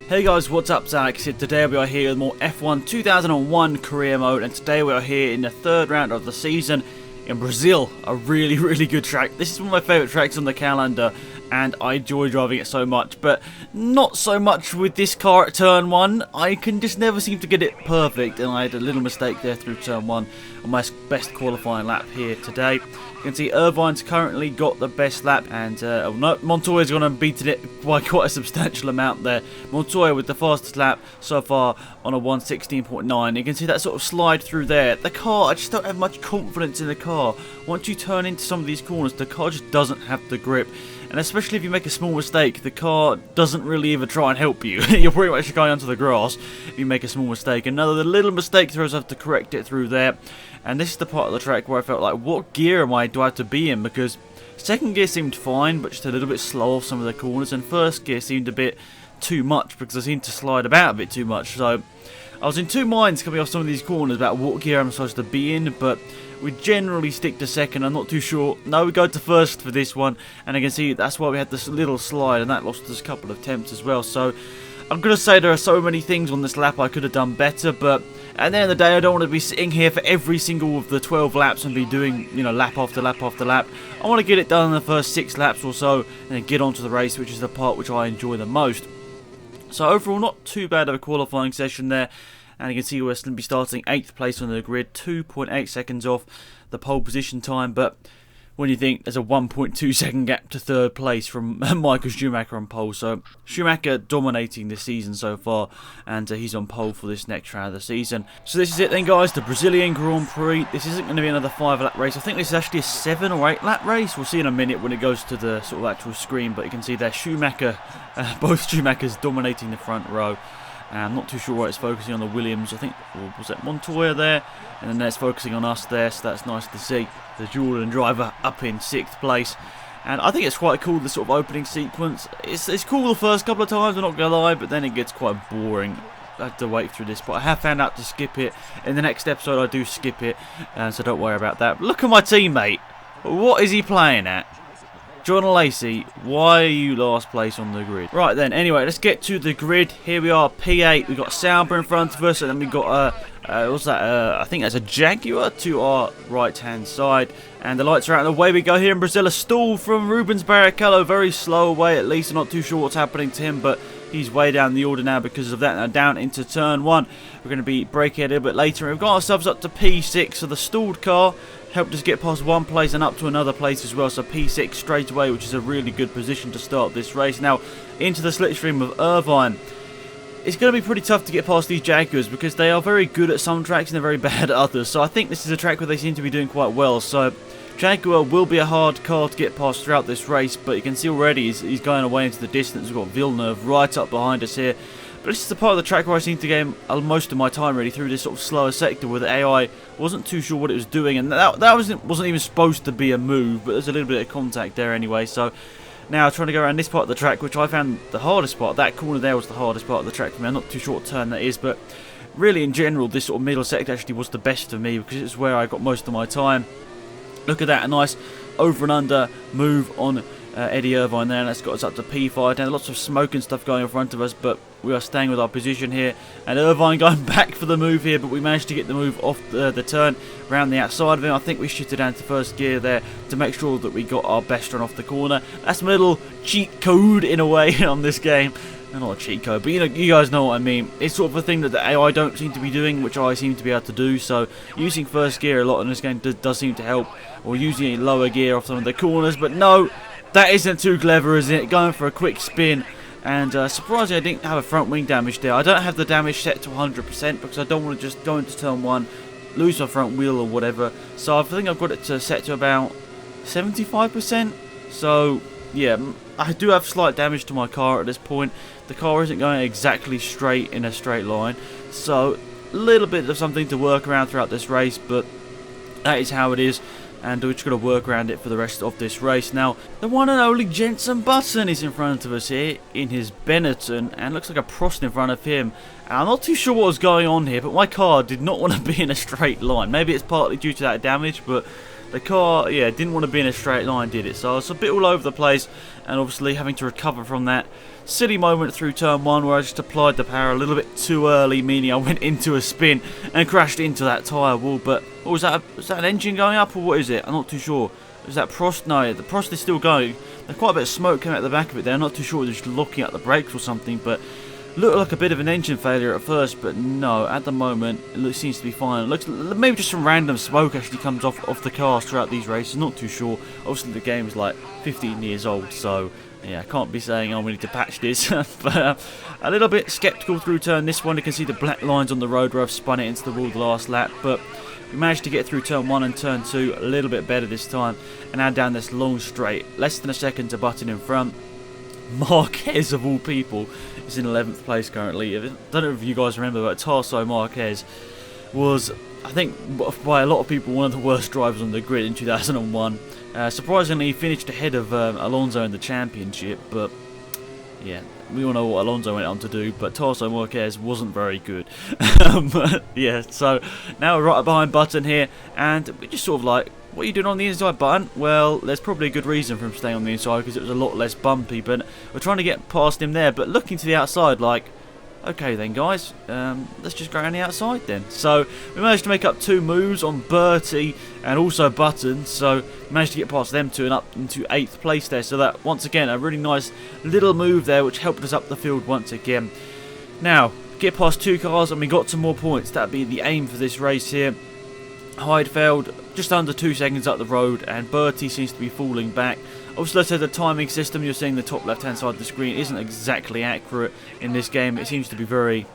Hey guys, what's up? Alex here. Today we are here with more F1 2001 career mode, and today we are here in the third round of the season in Brazil. A really good track. This is one of my favourite tracks on the calendar, and I enjoy driving it so much, but not so much with this car at turn 1. I can just never seem to get it perfect, and I had a little mistake there through turn 1 on my best qualifying lap here today. You can see Irvine's currently got the best lap, and Montoya's gone and beaten it by quite a substantial amount there. Montoya with the fastest lap so far on a 1:16.9. You can see that sort of slide through there. The car, I just don't have much confidence in the car. Once you turn into some of these corners, the car just doesn't have the grip. And especially if you make a small mistake, the car doesn't really even try and help you. You're pretty much going onto the grass if you make a small mistake. Another little mistake throws have to correct it through there. And this is the part of the track where I felt like, what gear do I have to be in? Because second gear seemed fine, but just a little bit slow off some of the corners. And first gear seemed a bit too much because I seemed to slide about a bit too much. So I was in two minds coming off some of these corners about what gear I'm supposed to be in, but we generally stick to second. I'm not too sure. No, we go to first for this one, and I can see that's why we had this little slide, and that lost us a couple of attempts as well. So I'm going to say there are so many things on this lap I could have done better, but at the end of the day, I don't want to be sitting here for every single of the 12 laps and be doing, lap after lap after lap. I want to get it done in the first 6 laps or so, and then get onto the race, which is the part which I enjoy the most. So overall, not too bad of a qualifying session there. And you can see we're going to be starting 8th place on the grid, 2.8 seconds off the pole position time. But when you think there's a 1.2 second gap to 3rd place from Michael Schumacher on pole. So Schumacher dominating this season so far, and he's on pole for this next round of the season. So this is it then, guys, the Brazilian Grand Prix. This isn't going to be another 5-lap race. I think this is actually a 7 or 8-lap race. We'll see in a minute when it goes to the sort of actual screen. But you can see there Schumacher, both Schumachers dominating the front row. I'm not too sure why it's focusing on the Williams. I think, or was that Montoya there? And then it's focusing on us there, so that's nice to see. The Jordan driver up in 6th place. And I think it's quite cool, the sort of opening sequence. It's cool the first couple of times, I'm not going to lie, but then it gets quite boring. I have to wait through this, but I have found out to skip it. In the next episode, I do skip it, so don't worry about that. Look at my teammate. What is he playing at? John Lacey, why are you last place on the grid? Right then, anyway, let's get to the grid. Here we are, P8. We've got Sauber in front of us, and then we've got, what's that? I think that's a Jaguar to our right-hand side. And the lights are out, and away we go here in Brazil. A stall from Rubens Barrichello, very slow away at least. I'm not too sure what's happening to him, but he's way down the order now because of that. Now down into turn 1. We're going to be braking a little bit later. We've got ourselves up to P6, so the stalled car helped us get past one place and up to another place as well. So P6 straight away, which is a really good position to start this race. Now into the slipstream of Irvine. It's going to be pretty tough to get past these Jaguars because they are very good at some tracks and they're very bad at others. So I think this is a track where they seem to be doing quite well. So Jaguar will be a hard car to get past throughout this race, but you can see already he's going away into the distance. We've got Villeneuve right up behind us here. But this is the part of the track where I seem to gain most of my time really through this sort of slower sector where the AI wasn't too sure what it was doing, and that wasn't even supposed to be a move, but there's a little bit of contact there anyway. So now trying to go around this part of the track, which I found the hardest part. That corner there was the hardest part of the track for me. I'm not too sure what turn that is, but really in general this sort of middle sector actually was the best for me because it's where I got most of my time. Look at that, a nice over and under move on Eddie Irvine there, and that's got us up to P5. Now lots of smoke and stuff going in front of us, but we are staying with our position here. And Irvine going back for the move here, but we managed to get the move off the turn around the outside of him. I think we shifted down to first gear there to make sure that we got our best run off the corner. That's my little cheat code in a way on this game. Not a cheat code, but you guys know what I mean. It's sort of a thing that the AI don't seem to be doing, which I seem to be able to do. So using first gear a lot in this game does seem to help, or using a lower gear off some of the corners. But no, that isn't too clever, is it? Going for a quick spin. And surprisingly, I didn't have a front wing damage there. I don't have the damage set to 100% because I don't want to just go into turn 1, lose my front wheel or whatever. So I think I've got it to set to about 75%. So yeah, I do have slight damage to my car at this point. The car isn't going exactly straight in a straight line. So a little bit of something to work around throughout this race, but that is how it is. And we're just going to work around it for the rest of this race. Now, the one and only Jenson Button is in front of us here in his Benetton, and looks like a Prost in front of him. And I'm not too sure what was going on here, but my car did not want to be in a straight line. Maybe it's partly due to that damage, but the car, yeah, didn't want to be in a straight line, did it? So it's a bit all over the place, and obviously having to recover from that silly moment through turn 1 where I just applied the power a little bit too early, meaning I went into a spin and crashed into that tyre wall. But what was that? Was that an engine going up, or what is it? I'm not too sure. Is that Prost? No, the Prost is still going. There's quite a bit of smoke coming out the back of it there. I'm not too sure if it's just locking out the brakes or something, but looked like a bit of an engine failure at first, but no, at the moment it seems to be fine. It looks maybe just some random smoke actually comes off the cars throughout these races. Not too sure. Obviously the game is like 15 years old, so yeah, I can't be saying, oh, we need to patch this. But a little bit sceptical through turn this one. You can see the black lines on the road where I've spun it into the wall the last lap, but we managed to get through turn 1 and turn 2 a little bit better this time, and now down this long straight, less than a second to Button in front. Marquez, of all people, is in 11th place currently. I don't know if you guys remember, but Tarso Marquez was, I think, by a lot of people, one of the worst drivers on the grid in 2001. Surprisingly, he finished ahead of Alonso in the championship, but yeah, we all know what Alonso went on to do, but Tarso Marquez wasn't very good. But yeah, so now we're right behind Button here, and we just sort of like, what are you doing on the inside, Button? Well, there's probably a good reason for him staying on the inside, because it was a lot less bumpy, but we're trying to get past him there, but looking to the outside like, okay then guys, let's just go around the outside then. So we managed to make up 2 moves on Bertie and also Button, so we managed to get past them 2 and up into 8th place there. So that, once again, a really nice little move there which helped us up the field once again. Now, get past 2 cars and we got some more points. That'd be the aim for this race here. Heidfeld just under 2 seconds up the road, and Bertie seems to be falling back. Obviously, let's say the timing system you're seeing the top left hand side of the screen isn't exactly accurate in this game. It seems to be very,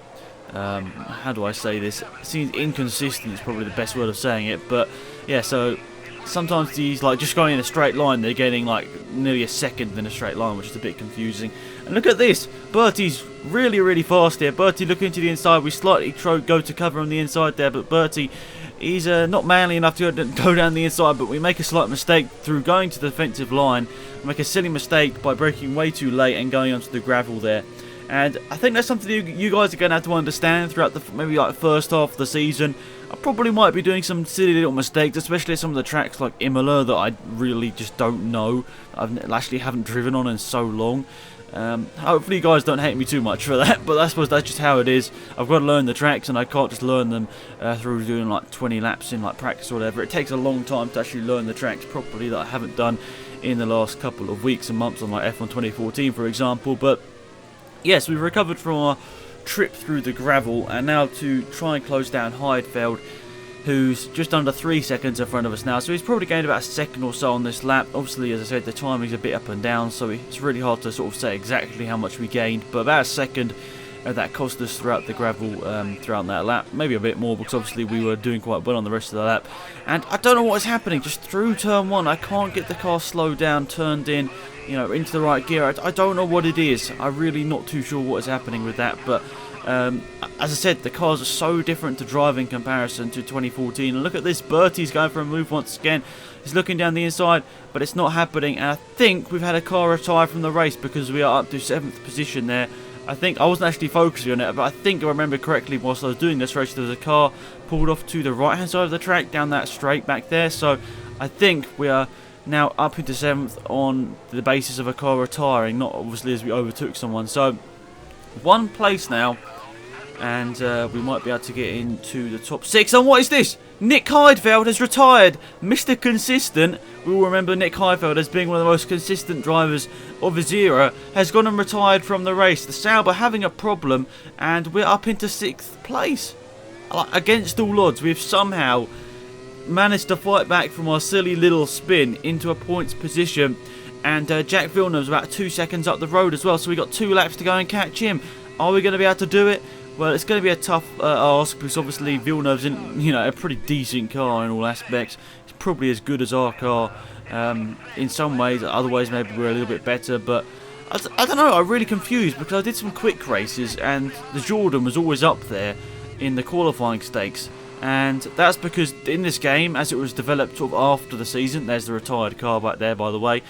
how do I say this? It seems inconsistent is probably the best word of saying it. But yeah, so sometimes these, like, just going in a straight line, they're getting like nearly a second in a straight line, which is a bit confusing. And look at this, Bertie's really fast here. Bertie looking to the inside. We slightly go to cover on the inside there, but Bertie, he's not manly enough to go down the inside, but we make a slight mistake through going to the defensive line. We make a silly mistake by braking way too late and going onto the gravel there. And I think that's something you guys are going to have to understand throughout the maybe like first half of the season. I probably might be doing some silly little mistakes, especially at some of the tracks like Imola that I really just don't know. I actually haven't driven on in so long. Hopefully you guys don't hate me too much for that, but I suppose that's just how it is. I've got to learn the tracks, and I can't just learn them through doing like 20 laps in like practice or whatever. It takes a long time to actually learn the tracks properly that I haven't done in the last couple of weeks and months on like F1 2014 for example. But yes, we've recovered from our trip through the gravel, and now to try and close down Heidfeld, who's just under 3 seconds in front of us now, so he's probably gained about a second or so on this lap. Obviously, as I said, the timing's a bit up and down, so it's really hard to sort of say exactly how much we gained, but about a second that cost us throughout the gravel throughout that lap. Maybe a bit more, because obviously we were doing quite well on the rest of the lap. And I don't know what is happening, just through turn 1, I can't get the car slowed down, turned in, you know, into the right gear. I don't know what it is. I'm really not too sure what is happening with that, but as I said, the cars are so different to drive in comparison to 2014. And look at this, Bertie's going for a move once again. He's looking down the inside, but it's not happening. And I think we've had a car retire from the race, because we are up to 7th position there. I think I wasn't actually focusing on it, but I think I remember correctly whilst I was doing this race, there was a car pulled off to the right hand side of the track down that straight back there. So I think we are now up into 7th on the basis of a car retiring, not obviously as we overtook someone. So 1 place now, and we might be able to get into the top 6. And what is this? Nick Heidfeld has retired. Mr. Consistent, we will remember Nick Heidfeld as being one of the most consistent drivers of his era, has gone and retired from the race. The Sauber having a problem, and we're up into 6th place. Against all odds, we've somehow managed to fight back from our silly little spin into a points position, and Jack Villeneuve's about 2 seconds up the road as well, so we got 2 laps to go and catch him. Are we going to be able to do it? Well, it's going to be a tough ask, because obviously Villeneuve's in, you know, a pretty decent car in all aspects. It's probably as good as our car in some ways. Other ways, maybe we're a little bit better. But I don't know. I'm really confused, because I did some quick races, and the Jordan was always up there in the qualifying stakes. And that's because in this game, as it was developed sort of after the season, there's the retired car back there, by the way.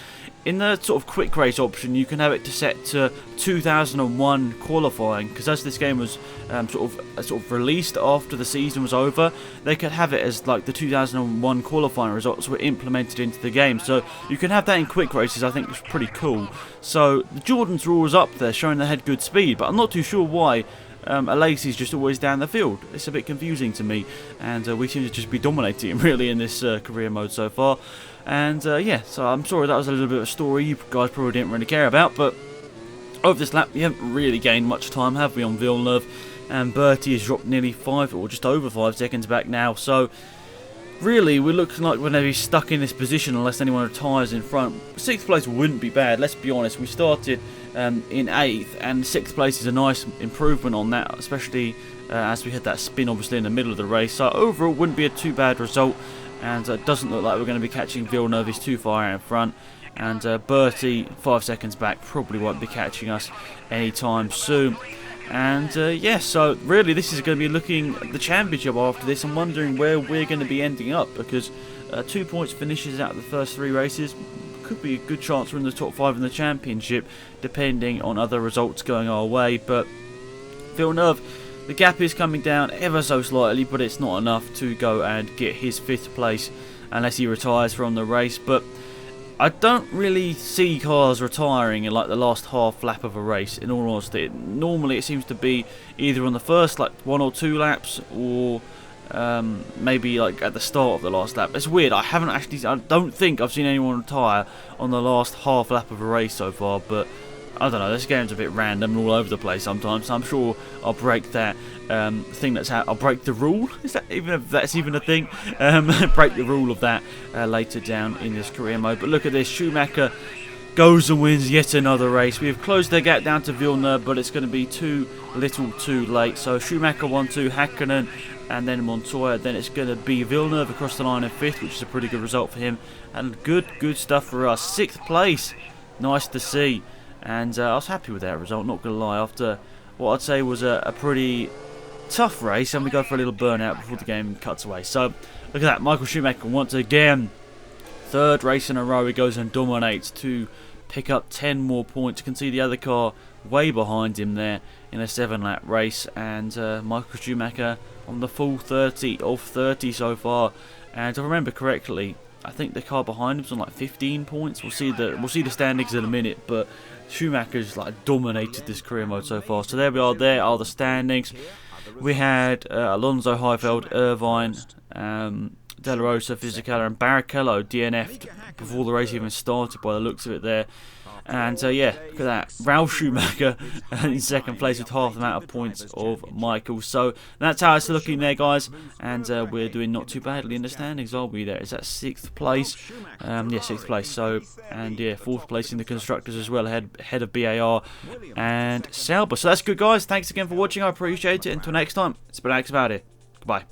In the sort of quick race option, you can have it to set to 2001 qualifying, because as this game was sort of released after the season was over, they could have it as like the 2001 qualifying results were implemented into the game. So you can have that in quick races. I think it's pretty cool. So the Jordans were always up there, showing they had good speed, but I'm not too sure why. Alesi's just always down the field. It's a bit confusing to me, and we seem to just be dominating him really in this career mode so far. And yeah, so I'm sorry that was a little bit of a story you guys probably didn't really care about, but over this lap we haven't really gained much time, have we, on Villeneuve? And Bertie has dropped nearly 5 or just over 5 seconds back now, so really we're looking like we're going to be stuck in this position unless anyone retires in front. 6th place wouldn't be bad, let's be honest. We started in 8th, and 6th place is a nice improvement on that, especially as we had that spin obviously in the middle of the race. So overall wouldn't be a too bad result, and it doesn't look like we're going to be catching Villeneuve. He's too far out in front, and Bertie 5 seconds back probably won't be catching us anytime soon. And yeah, so really this is going to be looking at the championship after this. I'm wondering where we're going to be ending up, because 2 points finishes out of the first 3 races. Could be a good chance we're in the top 5 in the championship, depending on other results going our way. But Villeneuve, the gap is coming down ever so slightly, but it's not enough to go and get his 5th place unless he retires from the race. But I don't really see cars retiring in like the last half lap of a race, in all honesty. Normally it seems to be either on the first like 1 or 2 laps, or maybe like at the start of the last lap. It's weird, I don't think I've seen anyone retire on the last half lap of a race so far, but I don't know, this game's a bit random and all over the place sometimes, so I'm sure I'll break that thing I'll break the rule, is that even if that's even a thing? Break the rule of that later down in this career mode. But look at this, Schumacher goes and wins yet another race. We have closed their gap down to Villeneuve, but it's going to be too little too late. So Schumacher 1-2, Hakkinen, and then Montoya. Then it's going to be Villeneuve across the line in 5th, which is a pretty good result for him. And good stuff for us. 6th place, nice to see. And I was happy with that result, not going to lie, after what I'd say was a pretty tough race. And we go for a little burnout before the game cuts away. So look at that, Michael Schumacher once again, 3rd race in a row he goes and dominates to pick up 10 more points. You can see the other car way behind him there in a 7-lap race, and Michael Schumacher on the full 30 of 30 so far. And if I remember correctly, I think the car behind him's on like 15 points. We'll see the standings in a minute, but Schumacher's like dominated this career mode so far. So there we are. There are the standings. We had Alonso, Heifeld, Irvine, De La Rosa, Fisichella, and Barrichello DNF'd before the race even started by the looks of it there. And yeah, look at that, Ralf Schumacher in 2nd place with half the amount of points of Michael. So that's how it's looking there, guys, and we're doing not too badly in the standings, are we? There is that 6th place, yeah, 6th place. So, and yeah, 4th place in the constructors as well, ahead of BAR and Sauber. So that's good, guys. Thanks again for watching, I appreciate it. Until next time, it's been Alex about it. Goodbye.